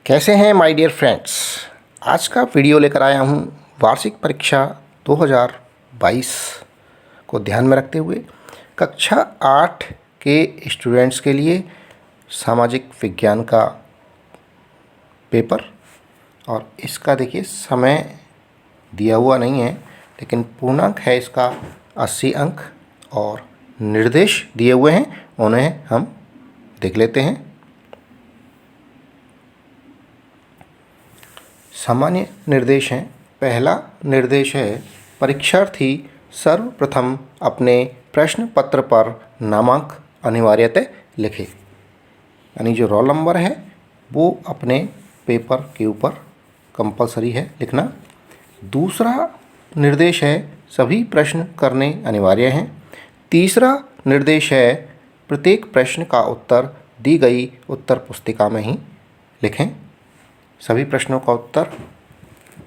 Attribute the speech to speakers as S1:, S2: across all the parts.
S1: कैसे हैं my dear friends. आज का वीडियो लेकर आया हूं वार्षिक परीक्षा 2022 को ध्यान में रखते हुए कक्षा 8 के स्टूडेंट्स के लिए सामाजिक विज्ञान का पेपर। और इसका देखिए समय दिया हुआ नहीं है, लेकिन पूर्णांक है इसका 80 अंक और निर्देश दिए हुए हैं, उन्हें हम देख लेते हैं। सामान्य निर्देश हैं। पहला निर्देश है परीक्षार्थी सर्वप्रथम अपने प्रश्न पत्र पर नामांक अनिवार्यतः लिखे, यानी जो रोल नंबर है वो अपने पेपर के ऊपर कंपलसरी है लिखना। दूसरा निर्देश है सभी प्रश्न करने अनिवार्य हैं। तीसरा निर्देश है प्रत्येक प्रश्न का उत्तर दी गई उत्तर पुस्तिका में ही लिखें। सभी प्रश्नों का उत्तर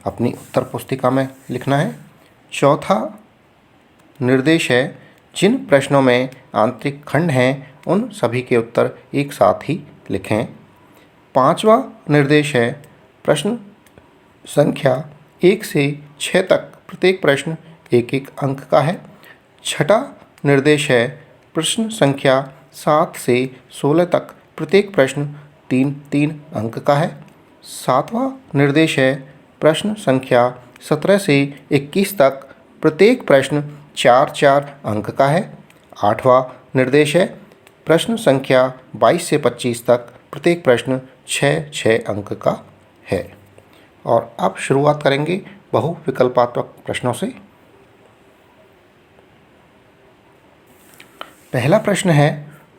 S1: अपनी उत्तर पुस्तिका में लिखना है। चौथा निर्देश है जिन प्रश्नों में आंतरिक खंड हैं उन सभी के उत्तर एक साथ ही लिखें। पांचवा निर्देश है प्रश्न संख्या 1 से 6 तक प्रत्येक प्रश्न एक एक अंक का है। छठा निर्देश है प्रश्न संख्या 7 से 16 तक प्रत्येक प्रश्न 3-3 अंक का है। सातवां निर्देश है प्रश्न संख्या 17 से 21 तक प्रत्येक प्रश्न 4-4 अंक का है। आठवां निर्देश है प्रश्न संख्या 22 से 25 तक प्रत्येक प्रश्न 6-6 अंक का है। और अब शुरुआत करेंगे बहुविकल्पात्मक प्रश्नों से। पहला प्रश्न है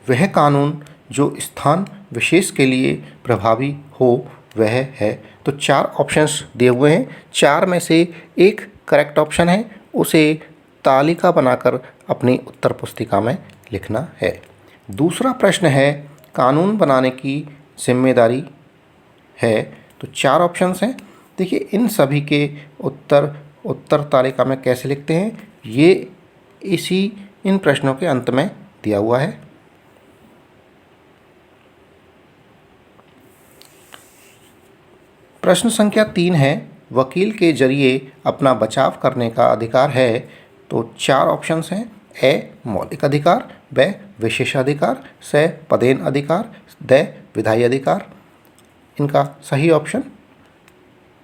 S1: वह कानून जो स्थान विशेष के लिए प्रभावी हो वह है। तो 4 ऑप्शंस दिए हुए हैं, 4 में से एक करेक्ट ऑप्शन है, उसे तालिका बनाकर अपनी उत्तर पुस्तिका में लिखना है। दूसरा प्रश्न है कानून बनाने की जिम्मेदारी है। तो 4 ऑप्शंस हैं। देखिए इन सभी के उत्तर तालिका में कैसे लिखते हैं, ये इन प्रश्नों के अंत में दिया हुआ है। प्रश्न संख्या 3 है वकील के जरिए अपना बचाव करने का अधिकार है। तो 4 ऑप्शंस हैं, ए मौलिक अधिकार, ब विशेषाधिकार, स पदेन अधिकार, द विधायी अधिकार। इनका सही ऑप्शन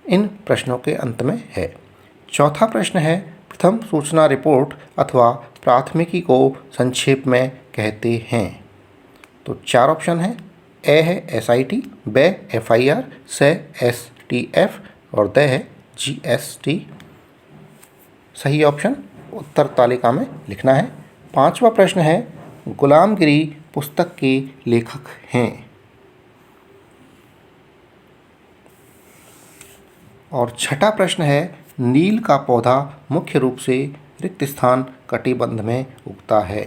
S1: इन प्रश्नों के अंत में है। चौथा प्रश्न है प्रथम सूचना रिपोर्ट अथवा प्राथमिकी को संक्षेप में कहते हैं। तो 4 ऑप्शन हैं, ए है SIT, ब FIR, स STF और द है GST। सही ऑप्शन उत्तर तालिका में लिखना है। 5वां प्रश्न है गुलामगिरी पुस्तक के लेखक हैं। और 6ठा प्रश्न है नील का पौधा मुख्य रूप से रिक्त स्थान कटिबंध में उगता है।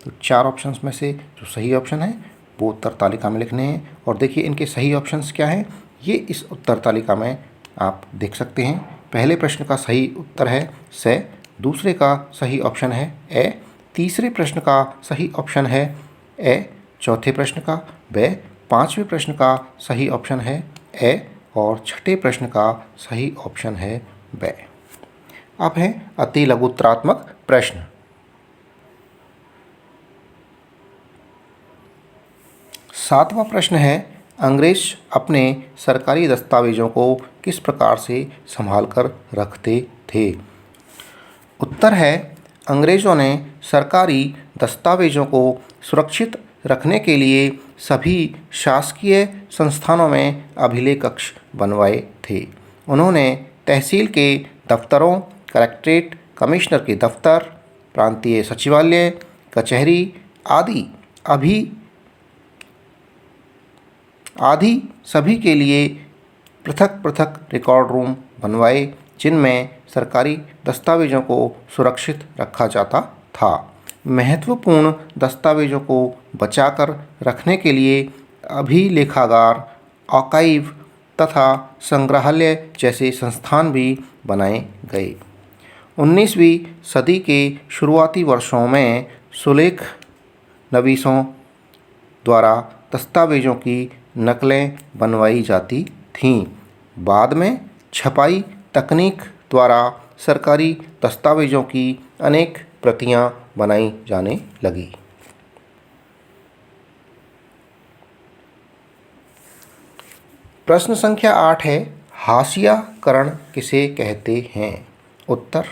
S1: तो 4 ऑप्शंस में से जो सही ऑप्शन है वो उत्तर तालिका में लिखने हैं। और देखिए इनके सही ऑप्शंस क्या हैं, ये इस उत्तर तालिका में आप देख सकते हैं। पहले प्रश्न का सही उत्तर है स, दूसरे का सही ऑप्शन है ए, तीसरे प्रश्न का सही ऑप्शन है ए, चौथे प्रश्न का ब, पांचवें प्रश्न का सही ऑप्शन है ए और छठे प्रश्न का सही ऑप्शन है ब। अब है अति लघुत्तरात्मक प्रश्न। सातवां प्रश्न है अंग्रेज अपने सरकारी दस्तावेजों को किस प्रकार से संभाल कर रखते थे। उत्तर है अंग्रेज़ों ने सरकारी दस्तावेजों को सुरक्षित रखने के लिए सभी शासकीय संस्थानों में अभिलेख कक्ष बनवाए थे। उन्होंने तहसील के दफ्तरों, कलेक्ट्रेट, कमिश्नर के दफ्तर, प्रांतीय सचिवालय, कचहरी आदि सभी के लिए पृथक पृथक रिकॉर्ड रूम बनवाए, जिनमें सरकारी दस्तावेजों को सुरक्षित रखा जाता था। महत्वपूर्ण दस्तावेजों को बचाकर रखने के लिए अभिलेखागार, आर्काइव तथा संग्रहालय जैसे संस्थान भी बनाए गए। 19वीं सदी के शुरुआती वर्षों में सुलेख नवीसों द्वारा दस्तावेजों की नकलें बनवाई जाती थीं। बाद में छपाई तकनीक द्वारा सरकारी दस्तावेजों की अनेक प्रतियां बनाई जाने लगी। प्रश्न संख्या 8 है, हाशियाकरण किसे कहते हैं? उत्तर,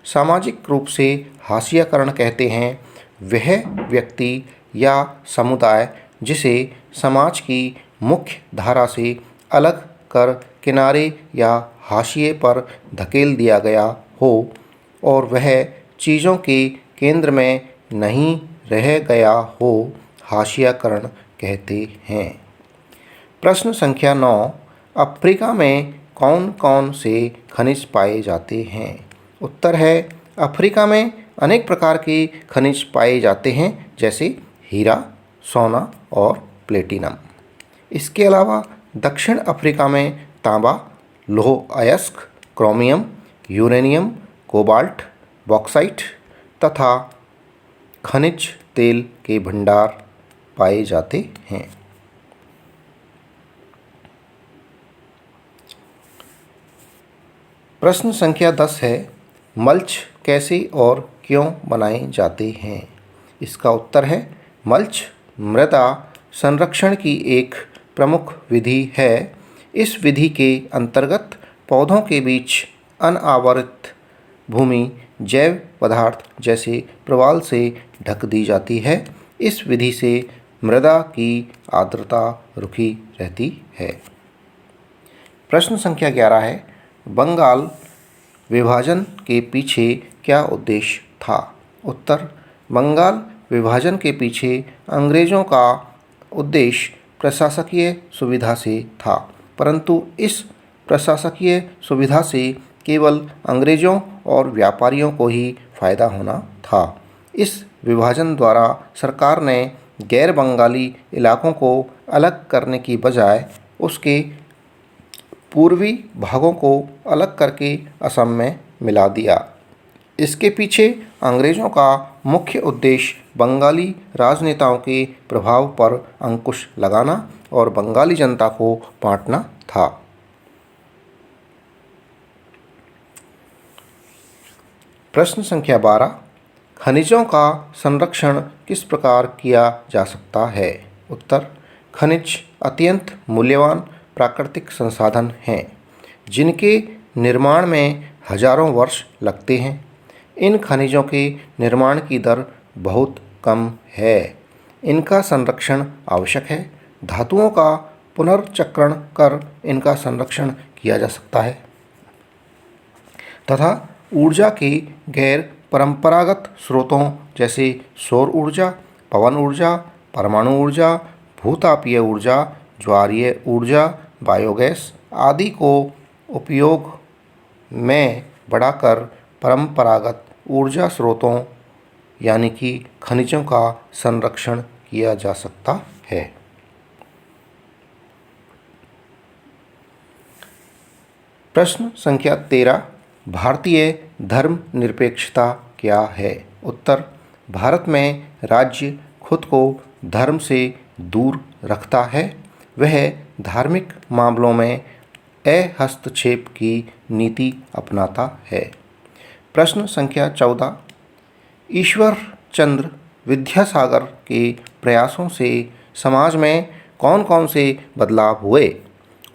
S1: सामाजिक रूप से हाशियाकरण कहते हैं वह व्यक्ति या समुदाय जिसे समाज की मुख्य धारा से अलग कर किनारे या हाशिए पर धकेल दिया गया हो और वह चीज़ों के केंद्र में नहीं रह गया हो, हाशियाकरण कहते हैं। प्रश्न संख्या 9, अफ्रीका में कौन कौन से खनिज पाए जाते हैं? उत्तर है, अफ्रीका में अनेक प्रकार के खनिज पाए जाते हैं जैसे हीरा, सोना और प्लेटिनम। इसके अलावा दक्षिण अफ्रीका में तांबा, लौह अयस्क, क्रोमियम, यूरेनियम, कोबाल्ट, बॉक्साइट तथा खनिज तेल के भंडार पाए जाते हैं। प्रश्न संख्या 10 है, मल्च कैसे और क्यों बनाए जाते हैं? इसका उत्तर है, मल्च मृदा संरक्षण की एक प्रमुख विधि है। इस विधि के अंतर्गत पौधों के बीच अनावृत भूमि जैव पदार्थ जैसे प्रवाल से ढक दी जाती है। इस विधि से मृदा की आर्द्रता रुकी रहती है। प्रश्न संख्या 11 है, बंगाल विभाजन के पीछे क्या उद्देश्य था? उत्तर, बंगाल विभाजन के पीछे अंग्रेज़ों का उद्देश्य प्रशासकीय सुविधा से था, परंतु इस प्रशासकीय सुविधा से केवल अंग्रेज़ों और व्यापारियों को ही फायदा होना था। इस विभाजन द्वारा सरकार ने गैर बंगाली इलाकों को अलग करने की बजाय उसके पूर्वी भागों को अलग करके असम में मिला दिया। इसके पीछे अंग्रेज़ों का मुख्य उद्देश्य बंगाली राजनेताओं के प्रभाव पर अंकुश लगाना और बंगाली जनता को बांटना था। प्रश्न संख्या 12, खनिजों का संरक्षण किस प्रकार किया जा सकता है? उत्तर, खनिज अत्यंत मूल्यवान प्राकृतिक संसाधन हैं जिनके निर्माण में हजारों वर्ष लगते हैं। इन खनिजों के निर्माण की दर बहुत कम है। इनका संरक्षण आवश्यक है। धातुओं का पुनर्चक्रण कर इनका संरक्षण किया जा सकता है तथा ऊर्जा के गैर परंपरागत स्रोतों जैसे सौर ऊर्जा, पवन ऊर्जा, परमाणु ऊर्जा, भूतापीय ऊर्जा, ज्वारीय ऊर्जा, बायोगैस आदि को उपयोग में बढ़ाकर परंपरागत ऊर्जा स्रोतों यानी कि खनिजों का संरक्षण किया जा सकता है। प्रश्न संख्या 13, भारतीय धर्मनिरपेक्षता क्या है? उत्तर, भारत में राज्य खुद को धर्म से दूर रखता है। वह धार्मिक मामलों में हस्तक्षेप की नीति अपनाता है। प्रश्न संख्या 14, ईश्वर चंद्र विद्यासागर के प्रयासों से समाज में कौन कौन से बदलाव हुए?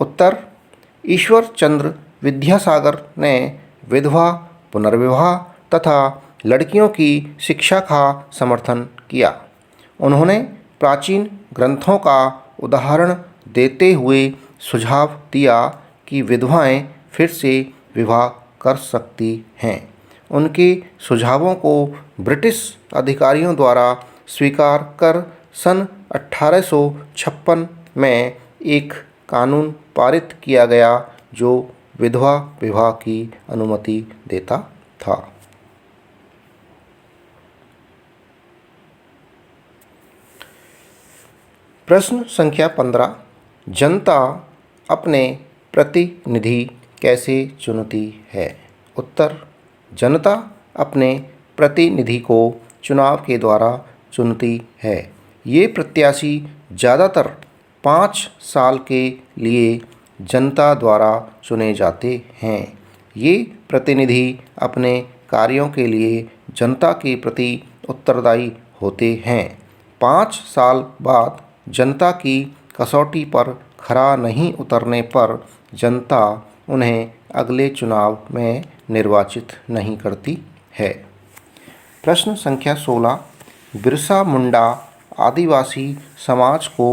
S1: उत्तर, ईश्वर चंद्र विद्यासागर ने विधवा पुनर्विवाह तथा लड़कियों की शिक्षा का समर्थन किया। उन्होंने प्राचीन ग्रंथों का उदाहरण देते हुए सुझाव दिया कि विधवाएं फिर से विवाह कर सकती हैं। उनके सुझावों को ब्रिटिश अधिकारियों द्वारा स्वीकार कर सन 1856 में एक कानून पारित किया गया जो विधवा विवाह की अनुमति देता था। प्रश्न संख्या 15, जनता अपने प्रतिनिधि कैसे चुनती है? उत्तर, जनता अपने प्रतिनिधि को चुनाव के द्वारा चुनती है। ये प्रत्याशी ज़्यादातर 5 साल के लिए जनता द्वारा चुने जाते हैं। ये प्रतिनिधि अपने कार्यों के लिए जनता के प्रति उत्तरदायी होते हैं। 5 साल बाद जनता की कसौटी पर खरा नहीं उतरने पर जनता उन्हें अगले चुनाव में निर्वाचित नहीं करती है। प्रश्न संख्या 16। बिरसा मुंडा आदिवासी समाज को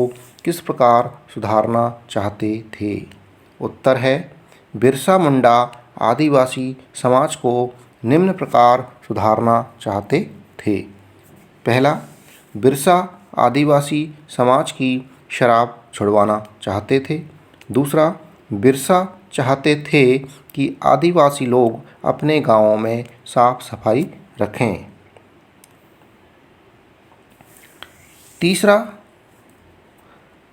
S1: किस प्रकार सुधारना चाहते थे? उत्तर है बिरसा मुंडा आदिवासी समाज को निम्न प्रकार सुधारना चाहते थे। पहला, बिरसा आदिवासी समाज की शराब छुड़वाना चाहते थे। दूसरा, बिरसा चाहते थे कि आदिवासी लोग अपने गांवों में साफ सफाई रखें। तीसरा,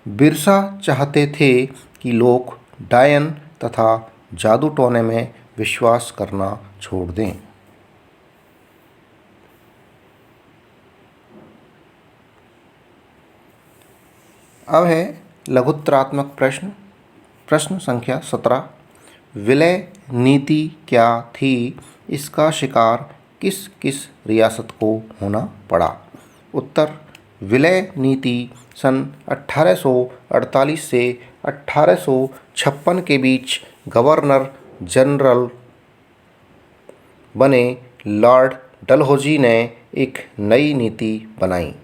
S1: बिरसा चाहते थे कि लोग डायन तथा जादू टोने में विश्वास करना छोड़ दें। अब है लघुत्तरात्मक प्रश्न। प्रश्न संख्या 17। विलय नीति क्या थी? इसका शिकार किस किस रियासत को होना पड़ा? उत्तर, विलय नीति सन 1848 से 1856 के बीच गवर्नर जनरल बने लॉर्ड डलहौजी ने एक नई नीति बनाई,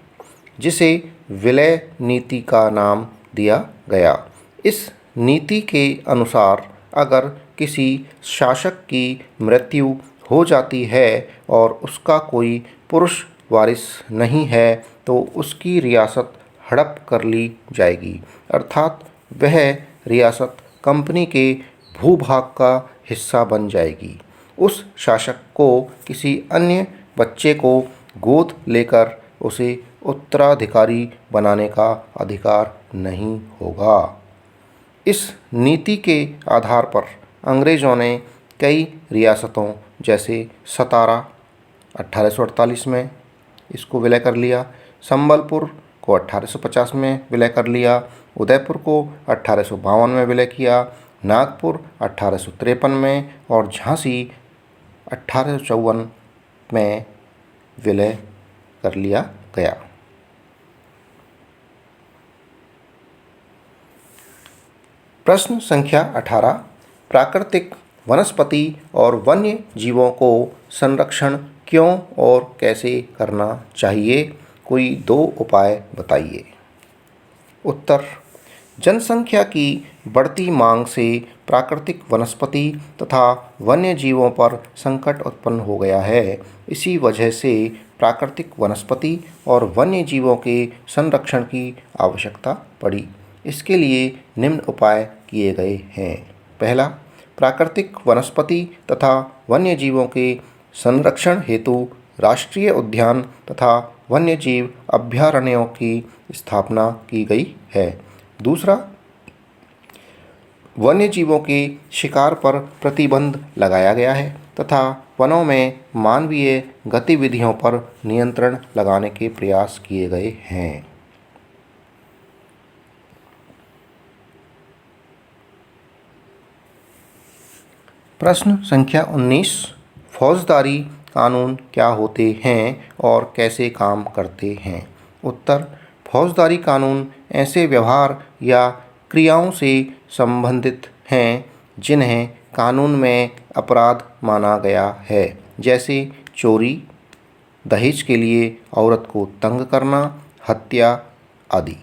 S1: जिसे विलय नीति का नाम दिया गया। इस नीति के अनुसार अगर किसी शासक की मृत्यु हो जाती है और उसका कोई पुरुष वारिस नहीं है तो उसकी रियासत हड़प कर ली जाएगी, अर्थात वह रियासत कंपनी के भूभाग का हिस्सा बन जाएगी। उस शासक को किसी अन्य बच्चे को गोद लेकर उसे उत्तराधिकारी बनाने का अधिकार नहीं होगा। इस नीति के आधार पर अंग्रेज़ों ने कई रियासतों जैसे सतारा 1848 में इसको विलय कर लिया, संबलपुर को 1850 में विलय कर लिया, उदयपुर को 1852 में विलय किया, नागपुर 1853 में और झांसी 1854 में विलय कर लिया गया। प्रश्न संख्या 18। प्राकृतिक वनस्पति और वन्य जीवों को संरक्षण क्यों और कैसे करना चाहिए? कोई 2 उपाय बताइए। उत्तर, जनसंख्या की बढ़ती मांग से प्राकृतिक वनस्पति तथा वन्य जीवों पर संकट उत्पन्न हो गया है। इसी वजह से प्राकृतिक वनस्पति और वन्य जीवों के संरक्षण की आवश्यकता पड़ी। इसके लिए निम्न उपाय किए गए हैं। पहला, प्राकृतिक वनस्पति तथा वन्य जीवों के संरक्षण हेतु राष्ट्रीय उद्यान तथा वन्य जीव अभयारण्यों की स्थापना की गई है। दूसरा, वन्य जीवों के शिकार पर प्रतिबंध लगाया गया है तथा वनों में मानवीय गतिविधियों पर नियंत्रण लगाने के प्रयास किए गए हैं। प्रश्न संख्या 19। फौजदारी कानून क्या होते हैं और कैसे काम करते हैं? उत्तर, फौजदारी कानून ऐसे व्यवहार या क्रियाओं से संबंधित हैं जिन्हें कानून में अपराध माना गया है, जैसे चोरी, दहेज के लिए औरत को तंग करना, हत्या आदि।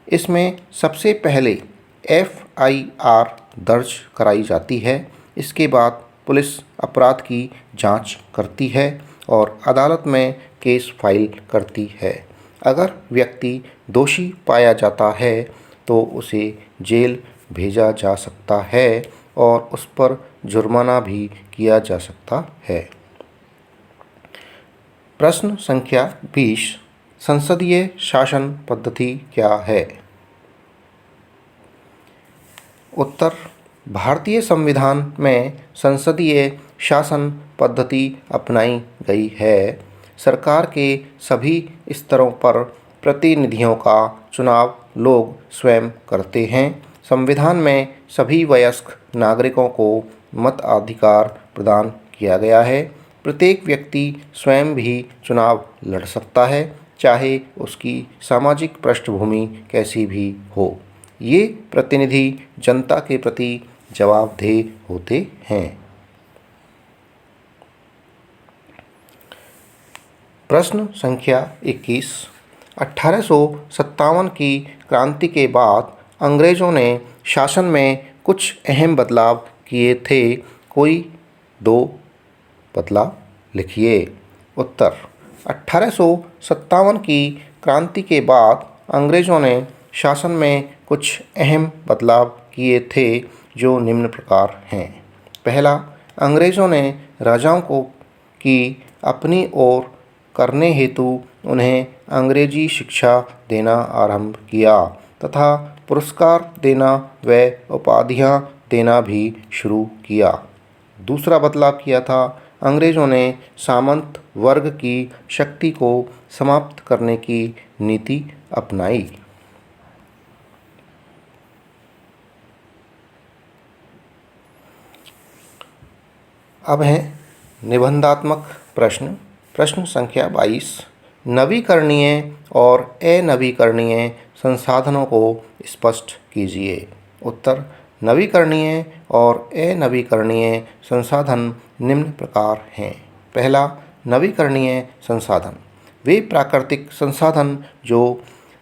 S1: इसमें सबसे पहले FIR दर्ज कराई जाती है। इसके बाद पुलिस अपराध की जांच करती है और अदालत में केस फाइल करती है। अगर व्यक्ति दोषी पाया जाता है तो उसे जेल भेजा जा सकता है और उस पर जुर्माना भी किया जा सकता है। प्रश्न संख्या 20। संसदीय शासन पद्धति क्या है? उत्तर, भारतीय संविधान में संसदीय शासन पद्धति अपनाई गई है। सरकार के सभी स्तरों पर प्रतिनिधियों का चुनाव लोग स्वयं करते हैं। संविधान में सभी वयस्क नागरिकों को मताधिकार प्रदान किया गया है। प्रत्येक व्यक्ति स्वयं भी चुनाव लड़ सकता है, चाहे उसकी सामाजिक पृष्ठभूमि कैसी भी हो। ये प्रतिनिधि जनता के प्रति जवाबदेह होते हैं। प्रश्न संख्या 21। 1857 की क्रांति के बाद अंग्रेज़ों ने शासन में कुछ अहम बदलाव किए थे। कोई 2 बदलाव लिखिए। उत्तर: 1857 की क्रांति के बाद अंग्रेज़ों ने शासन में कुछ अहम बदलाव किए थे, जो निम्न प्रकार हैं। पहला, अंग्रेज़ों ने राजाओं को की अपनी ओर करने हेतु उन्हें अंग्रेजी शिक्षा देना आरंभ किया तथा पुरस्कार देना व उपाधियां देना भी शुरू किया। दूसरा बदलाव किया था, अंग्रेज़ों ने सामंत वर्ग की शक्ति को समाप्त करने की नीति अपनाई। अब है निबंधात्मक प्रश्न। प्रश्न संख्या 22। नवीकरणीय और अनवीकरणीय संसाधनों को स्पष्ट कीजिए। उत्तर: नवीकरणीय और अनवीकरणीय संसाधन निम्न प्रकार हैं। पहला, नवीकरणीय संसाधन वे प्राकृतिक संसाधन जो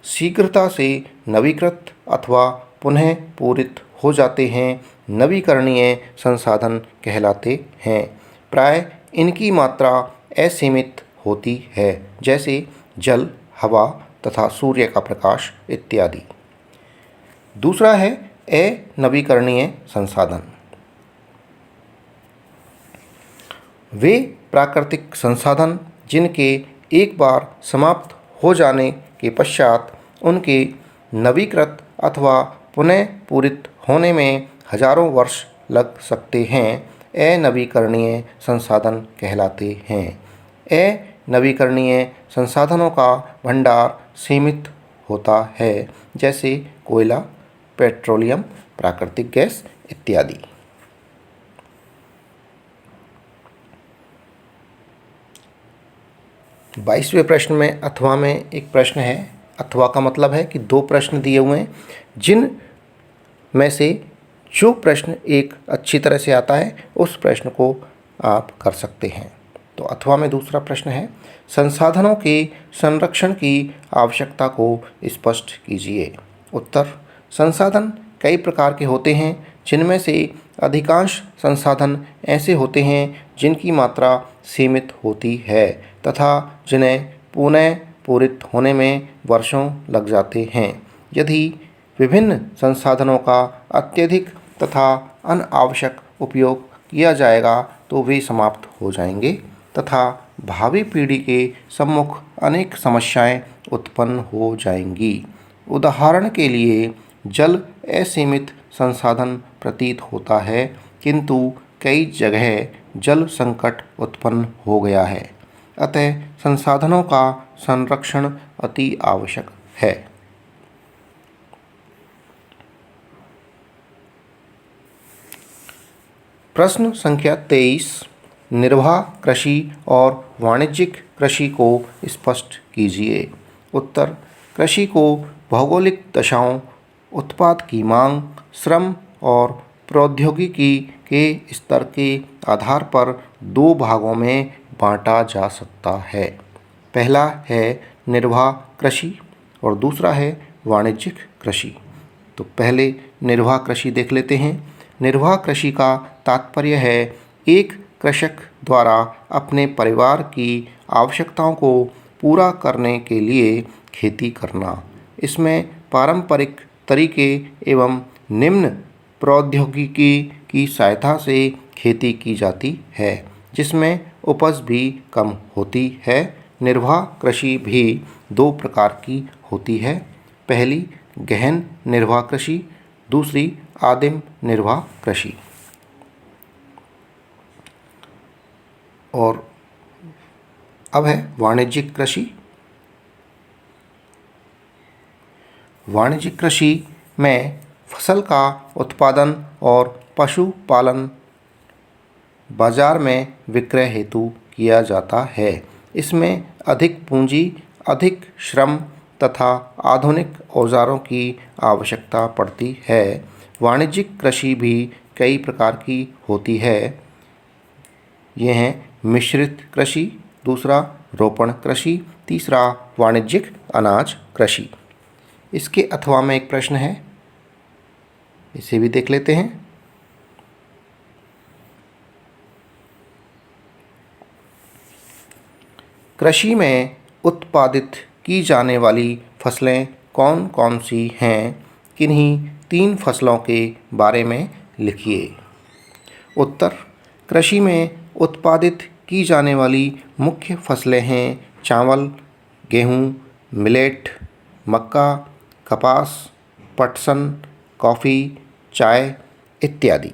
S1: शीघ्रता से नवीकृत अथवा पुनः पूरित हो जाते हैं, नवीकरणीय संसाधन कहलाते हैं। प्राय इनकी मात्रा असीमित होती है, जैसे जल, हवा तथा सूर्य का प्रकाश इत्यादि। दूसरा है अनवीकरणीय संसाधन। वे प्राकृतिक संसाधन जिनके एक बार समाप्त हो जाने के पश्चात उनके नवीकृत अथवा पुनः पूरित होने में हजारों वर्ष लग सकते हैं, अनवीकरणीय संसाधन कहलाते हैं। अनवीकरणीय संसाधनों का भंडार सीमित होता है, जैसे कोयला, पेट्रोलियम, प्राकृतिक गैस इत्यादि। बाईसवें प्रश्न में अथवा में एक प्रश्न है। अथवा का मतलब है कि 2 प्रश्न दिए हुए हैं, जिन में से जो प्रश्न एक अच्छी तरह से आता है उस प्रश्न को आप कर सकते हैं। तो अथवा में दूसरा प्रश्न है, संसाधनों के संरक्षण की आवश्यकता को स्पष्ट कीजिए। उत्तर: संसाधन कई प्रकार के होते हैं, जिनमें से अधिकांश संसाधन ऐसे होते हैं जिनकी मात्रा सीमित होती है तथा जिन्हें पुनः पूरित होने में वर्षों लग जाते हैं। यदि विभिन्न संसाधनों का अत्यधिक तथा अनावश्यक उपयोग किया जाएगा तो वे समाप्त हो जाएंगे तथा भावी पीढ़ी के सम्मुख अनेक समस्याएं उत्पन्न हो जाएंगी। उदाहरण के लिए जल असीमित संसाधन प्रतीत होता है, किंतु कई जगह जल संकट उत्पन्न हो गया है। अतः संसाधनों का संरक्षण अति आवश्यक है। प्रश्न संख्या 23। निर्वाह कृषि और वाणिज्यिक कृषि को स्पष्ट कीजिए। उत्तर: कृषि को भौगोलिक दशाओं, उत्पाद की मांग, श्रम और प्रौद्योगिकी के स्तर के आधार पर 2 भागों में बांटा जा सकता है। पहला है निर्वाह कृषि और दूसरा है वाणिज्यिक कृषि। तो पहले निर्वाह कृषि देख लेते हैं। निर्वाह कृषि का तात्पर्य है एक कृषक द्वारा अपने परिवार की आवश्यकताओं को पूरा करने के लिए खेती करना। इसमें पारंपरिक तरीके एवं निम्न प्रौद्योगिकी की सहायता से खेती की जाती है, जिसमें उपज भी कम होती है। निर्वाह कृषि भी 2 प्रकार की होती है। पहली गहन निर्वाह कृषि, दूसरी आदिम निर्वाह कृषि। और अब है वाणिज्यिक कृषि। वाणिज्यिक कृषि में फसल का उत्पादन और पशुपालन बाजार में विक्रय हेतु किया जाता है। इसमें अधिक पूंजी, अधिक श्रम तथा आधुनिक औजारों की आवश्यकता पड़ती है। वाणिज्यिक कृषि भी कई प्रकार की होती है। ये हैं मिश्रित कृषि, दूसरा रोपण कृषि, तीसरा वाणिज्यिक अनाज कृषि। इसके अथवा में एक प्रश्न है, इसे भी देख लेते हैं। कृषि में उत्पादित की जाने वाली फसलें कौन कौन सी हैं? किन्हीं 3 फसलों के बारे में लिखिए। उत्तर: कृषि में उत्पादित की जाने वाली मुख्य फसलें हैं चावल, गेहूँ, मिलेट, मक्का, कपास, पटसन, कॉफ़ी, चाय इत्यादि।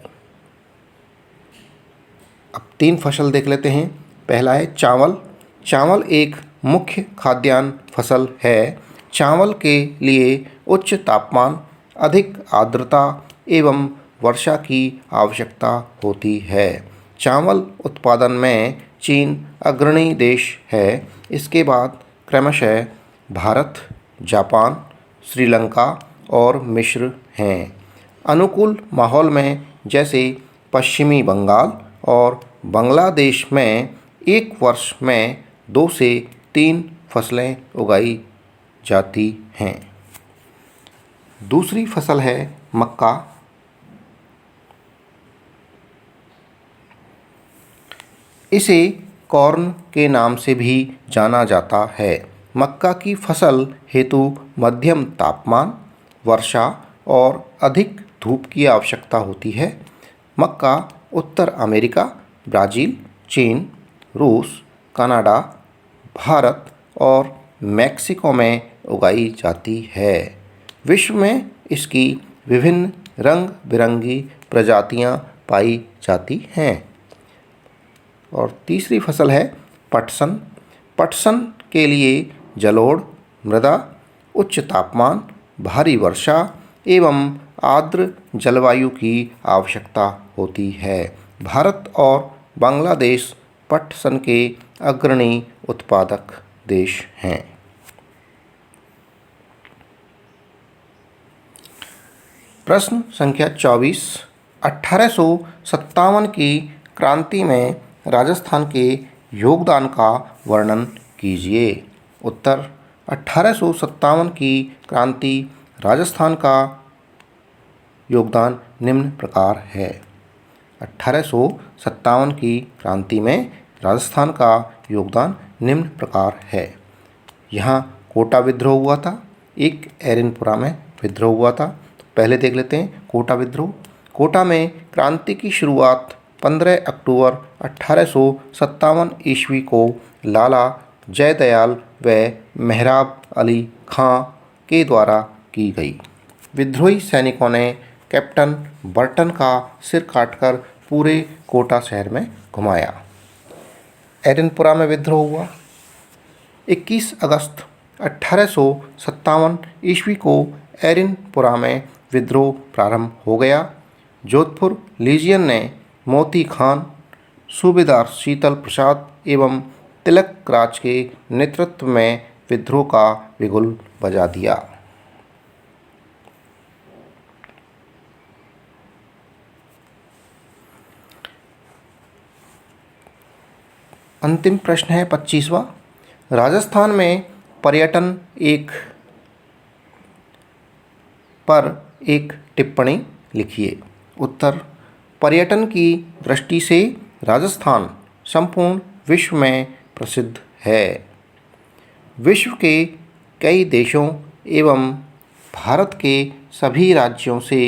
S1: अब 3 फसल देख लेते हैं। पहला है चावल। चावल एक मुख्य खाद्यान्न फसल है। चावल के लिए उच्च तापमान, अधिक आर्द्रता एवं वर्षा की आवश्यकता होती है। चावल उत्पादन में चीन अग्रणी देश है। इसके बाद क्रमशः भारत, जापान, श्रीलंका और मिस्र हैं। अनुकूल माहौल में जैसे पश्चिमी बंगाल और बांग्लादेश में एक वर्ष में 2 से 3 फसलें उगाई जाती हैं। दूसरी फसल है मक्का। इसे कॉर्न के नाम से भी जाना जाता है। मक्का की फसल हेतु मध्यम तापमान, वर्षा और अधिक धूप की आवश्यकता होती है। मक्का उत्तर अमेरिका, ब्राज़ील, चीन, रूस, कनाडा, भारत और मैक्सिको में उगाई जाती है। विश्व में इसकी विभिन्न रंग बिरंगी प्रजातियां पाई जाती हैं। और तीसरी फसल है पटसन। पटसन के लिए जलोढ़ मृदा, उच्च तापमान, भारी वर्षा एवं आर्द्र जलवायु की आवश्यकता होती है। भारत और बांग्लादेश पटसन के अग्रणी उत्पादक देश हैं। प्रश्न संख्या 24। 1857 की क्रांति में राजस्थान के योगदान का वर्णन कीजिए। उत्तर: 1857 की क्रांति राजस्थान का योगदान निम्न प्रकार है। 1857 की क्रांति में राजस्थान का योगदान निम्न प्रकार है। यहाँ कोटा विद्रोह हुआ था, एक एरनपुरा में विद्रोह हुआ था। तो पहले देख लेते हैं कोटा विद्रोह। कोटा में क्रांति की शुरुआत 15 अक्टूबर 1857 ईस्वी को लाला जयदयाल व मेहराब अली खां के द्वारा की गई। विद्रोही सैनिकों ने कैप्टन बर्टन का सिर काटकर पूरे कोटा शहर में घुमाया। एरनपुरा में विद्रोह हुआ। 21 अगस्त 1857 ईस्वी को एरनपुरा में विद्रोह प्रारंभ हो गया। जोधपुर लीजियन ने मोती खान, सूबेदार शीतल प्रसाद एवं तिलक राज के नेतृत्व में विद्रोह का बिगुल बजा दिया। अंतिम प्रश्न है 25वां। राजस्थान में पर्यटन पर एक टिप्पणी लिखिए। उत्तर: पर्यटन की दृष्टि से राजस्थान संपूर्ण विश्व में प्रसिद्ध है। विश्व के कई देशों एवं भारत के सभी राज्यों से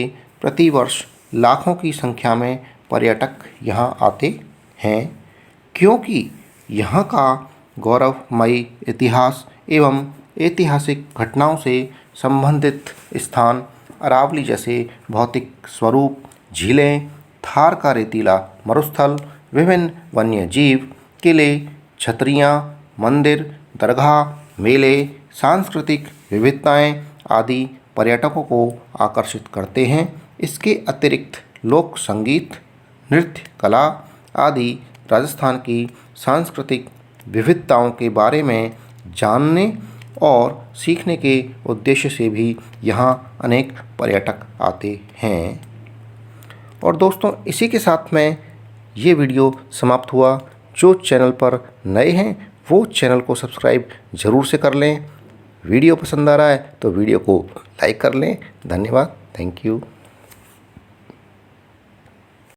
S1: प्रतिवर्ष लाखों की संख्या में पर्यटक यहाँ आते हैं, क्योंकि यहाँ का गौरवमयी इतिहास एवं ऐतिहासिक घटनाओं से संबंधित स्थान, अरावली जैसे भौतिक स्वरूप, झीलें, थार का रेतीला मरुस्थल, विभिन्न वन्य जीव, किले, छतरियाँ, मंदिर, दरगाह, मेले, सांस्कृतिक विविधताएं आदि पर्यटकों को आकर्षित करते हैं। इसके अतिरिक्त लोक संगीत, नृत्य, कला आदि राजस्थान की सांस्कृतिक विविधताओं के बारे में जानने और सीखने के उद्देश्य से भी यहाँ अनेक पर्यटक आते हैं। और दोस्तों, इसी के साथ में ये वीडियो समाप्त हुआ। जो चैनल पर नए हैं वो चैनल को सब्सक्राइब ज़रूर से कर लें। वीडियो पसंद आ रहा है तो वीडियो को लाइक कर लें। धन्यवाद। Thank you.